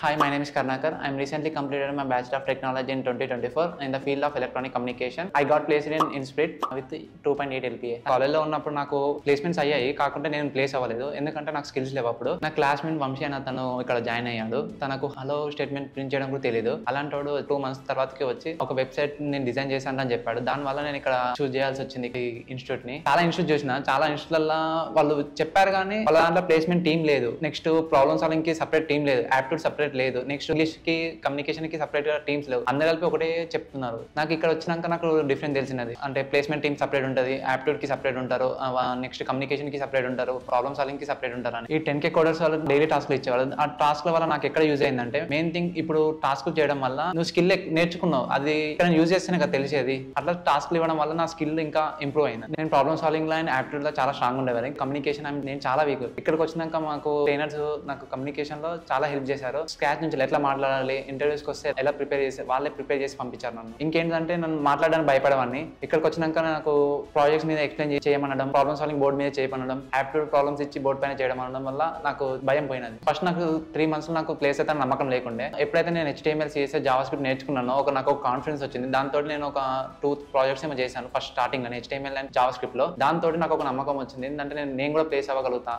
Hi, my name is Karnakar. I'm recently completed my Bachelor of Technology in 2024 in the field of electronic communication. I got placed in InSprit with 2.8 LPA. కాలేజ్లో ఉన్నప్పుడు నాకు placements అయ్యాయి, కాకుంటే నేను place అవ్వలేదు. ఎందుకంటే నాకు skills లేవు. అప్పుడు నా క్లాస్మేట్ వంశీ అని అతను ఇక్కడ జాయిన్ అయ్యాడు. తనకు హలో స్టేట్మెంట్ ప్రింట్ చేయడం కూడా తెలియదు. అలాంటి 2 months తర్వాతకి వచ్చి ఒక వెబ్సైట్ నేను డిజైన్ చేశాను అని చెప్పాడు. దానివల్ల నేను ఇక్కడ చూస్ చేయాల్సి వచ్చింది ఈ ఇన్స్టిట్యూట్ ని. చాలా ఇన్స్టిట్యూట్ చూసిన, చాలా ఇన్స్టిట్యూట్లలో వాళ్ళు చెప్పారు కానీ వాళ్ళ దాంట్లో ప్లేస్మెంట్ టీమ్ లేదు. నెక్స్ట్ ప్రాబ్లమ్ సాల్వింగ్ కి సపరేట్ టీమ్ లేదు, యాప్టిట్యూడ్ సపరేట్ లేదు, నెక్స్ట్ ఇంగ్లీష్ కి కమ్యూనికేషన్ కి సపరేట్ గా టీమ్స్ లేవు. అందరు కలిపి ఒకటే చెప్తున్నారు. నాకు ఇక్కడ వచ్చినాక నాకు డిఫరెంట్ తెలిసినది. అంటే ప్లేస్మెంట్ టీమ్ సపరేట్ ఉంటుంది, యాప్టిట్యూడ్ కి సపరేట్ ఉంటారు, నెక్స్ట్ కమ్యూనికేషన్ కి సపరేట్ ఉంటారు, ప్రాబ్లమ్ సాల్వింగ్ కి సపరేట్ ఉంటారు అని. ఈ 10K కోడర్స్ వాళ్ళు డైలీ టాస్క్లు ఇచ్చేవాళ్ళు. ఆ టాస్క్ వల్ల నాకు ఎక్కడ యూజ్ అయిందంటే, మెయిన్ థింగ్ ఇప్పుడు టాస్క్ చేయడం వల్ల నువ్వు స్కిల్ నేర్చుకున్నావు, అది ఇక్కడ యూజ్ చేస్తేనే కదా తెలిసేది. అట్లా టాస్క్లు ఇవ్వడం వల్ల నా స్కిల్ ఇంకా ఇంప్రూవ్ అయింది. నేను ప్రాబ్లమ్ సాల్వింగ్ లో అండ్ యాప్టిట్యూడ్ లో చాలా స్ట్రాంగ్ ఉండేవారు. కమ్యూనికేషన్ నేను చాలా వీక్. ఇక్కడికి వచ్చినాక మాకు ట్రైనర్స్ నాకు కమ్యూనికేషన్ లో చాలా హెల్ప్ చేశారు. స్క్రాచ్ నుంచి ఎట్లా మాట్లాడాలి, ఇంటర్వ్యూస్కి వస్తే ఎలా ప్రిపేర్ చేసి వాళ్ళే ప్రిపేర్ చేసి పంపించారు నన్ను. ఇంకేంటంటే నన్ను మాట్లాడడానికి భయపడవాన్ని. ఇక్కడికి వచ్చినాక నాకు ప్రాజెక్ట్స్ మీద ఎక్స్ప్లెయిన్ చేయమనడం, ప్రాబ్లమ్ సాల్వింగ్ బోర్డు మీద చేయమనడం, యాప్టిట్యూడ్ ప్రాబ్లమ్స్ ఇచ్చి బోర్డు పైన చేయడం అనడం వల్ల నాకు భయం పోయినది. ఫస్ట్ నాకు 3 months నాకు ప్లేస్ అయితే నమ్మకం లేకుండే. ఎప్పుడైతే నేను HTML CSS జావాస్క్రిప్ట్ నేర్చుకున్నానో నాకు ఒక కాన్ఫిడెన్స్ వచ్చింది. దాంతో నేను ఒక 2 projects ఏమో చేశాను ఫస్ట్ స్టార్టింగ్ లో HTML అండ్ జావాస్క్రిప్ట్ లో. దాంతో నాకు ఒక నమ్మకం వచ్చింది ఏంటంటే నేను కూడా ప్లేస్ అవ్వగలుగుతా.